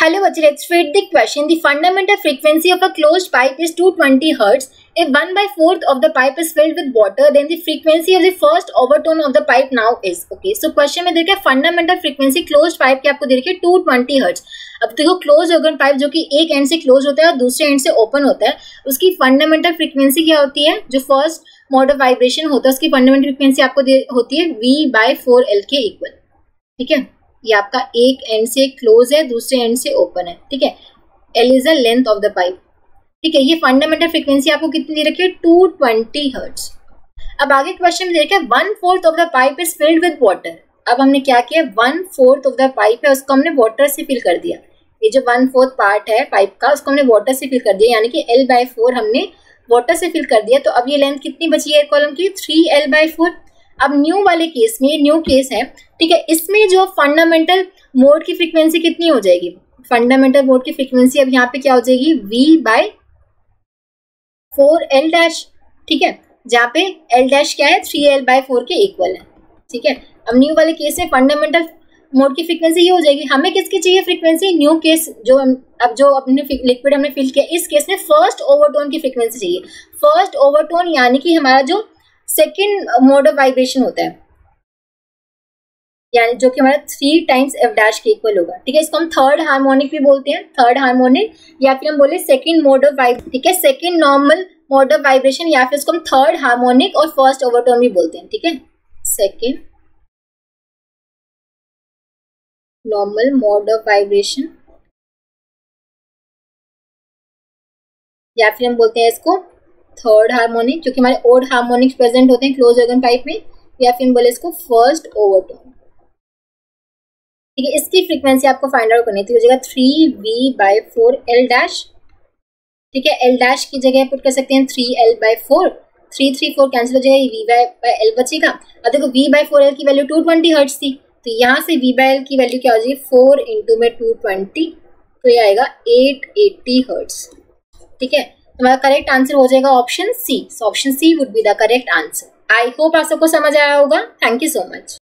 Hello, Bachchi, let's read the question. The fundamental frequency of a closed pipe is 220 Hz. If 1/4 of the pipe is filled with water, then the frequency of the first overtone of the pipe now is. Okay, so question में देखिए fundamental frequency closed pipe की आपको देखिए 220 Hz. अब देखो close organ pipe जो कि एक एंड से क्लोज होता है और दूसरे एंड से ओपन होता है, उसकी फंडामेंटल फ्रीक्वेंसी क्या होती है? जो फर्स्ट मोड ऑफ वाइब्रेशन होता है उसकी फंडामेंटल फ्रीक्वेंसी आपको होती है V/4L के इक्वल. ठीक है, ये आपका एक एंड से क्लोज है, दूसरे एंड से ओपन है. ठीक है, L is the length of the pipe. ठीक है, ये फंडामेंटल फ्रीक्वेंसी आपको कितनी दे रखी है? 220 हर्ट्ज. अब आगे क्वेश्चन में देखिए 1/4 of the pipe is filled with water. अब हमने क्या किया? 1/4 ऑफ द पाइप है उसको हमने वाटर से फिल कर दिया. ये जो 1/4 पार्ट है पाइप का उसको हमने वाटर से फिल कर दिया, यानी कि L/4 हमने वाटर से फिल कर दिया. तो अब ये लेंथ कितनी बची है कॉलम की? 3L/4. अब न्यू वाले केस में, न्यू केस है, ठीक है, इसमें जो फंडामेंटल मोड की फ्रीक्वेंसी कितनी हो जाएगी? फंडामेंटल मोड की फ्रीक्वेंसी अब यहाँ पे क्या हो जाएगी? V/4L'. ठीक है, जहाँ पे L' क्या है? 3L/4 के इक्वल है. ठीक है, अब न्यू वाले केस में फंडामेंटल मोड की फ्रीक्वेंसी ये हो जाएगी. हमें किसकी चाहिए फ्रीक्वेंसी? न्यू केस जो अपने लिक्विड हमने फिल किया, इस केस में फर्स्ट ओवरटोन की फ्रीक्वेंसी चाहिए. फर्स्ट ओवरटोन यानी कि हमारा जो सेकेंड मोड ऑफ वाइब्रेशन होता है, यानी जो कि हमारा 3 टाइम्स F' के इक्वल होगा. ठीक है, इसको हम थर्ड हार्मोनिक भी बोलते हैं, थर्ड हार्मोनिक, या फिर हम बोले सेकेंड मोड ऑफ वाइब्रेशन. ठीक है, second normal mode of vibration, या फिर इसको हम थर्ड हार्मोनिक और फर्स्ट ओवरटोन भी बोलते हैं. ठीक है, second normal mode of vibration, या फिर हम बोलते हैं इसको थर्ड हार्मोनिक, क्योंकि हमारे ओड हार्मोनिक्स प्रेजेंट होते हैं क्लोज ऑर्गन पाइप में, या फिर हम बोले इसको फर्स्ट ओवरटोन. ठीक है, इसकी फ्रीक्वेंसी आपको फाइंड आउट करनी थी, हो जाएगा 3V/4L'. ठीक है, L' की जगह पुट कर सकते हैं 3L/4. 3 3 4 कैंसिल हो जाएगा, V/L बचेगा. अब देखो V/4L की वैल्यू 220 हर्ट्ज थी, तो यहाँ से V/L की वैल्यू क्या हो जाएगी? 4 इंटू में 220, तो ये आएगा 880 हर्ट्ज. ठीक है, हमारा करेक्ट आंसर हो जाएगा option C. Option C would be the correct answer. I hope आप सबको समझ आया होगा. Thank you so much.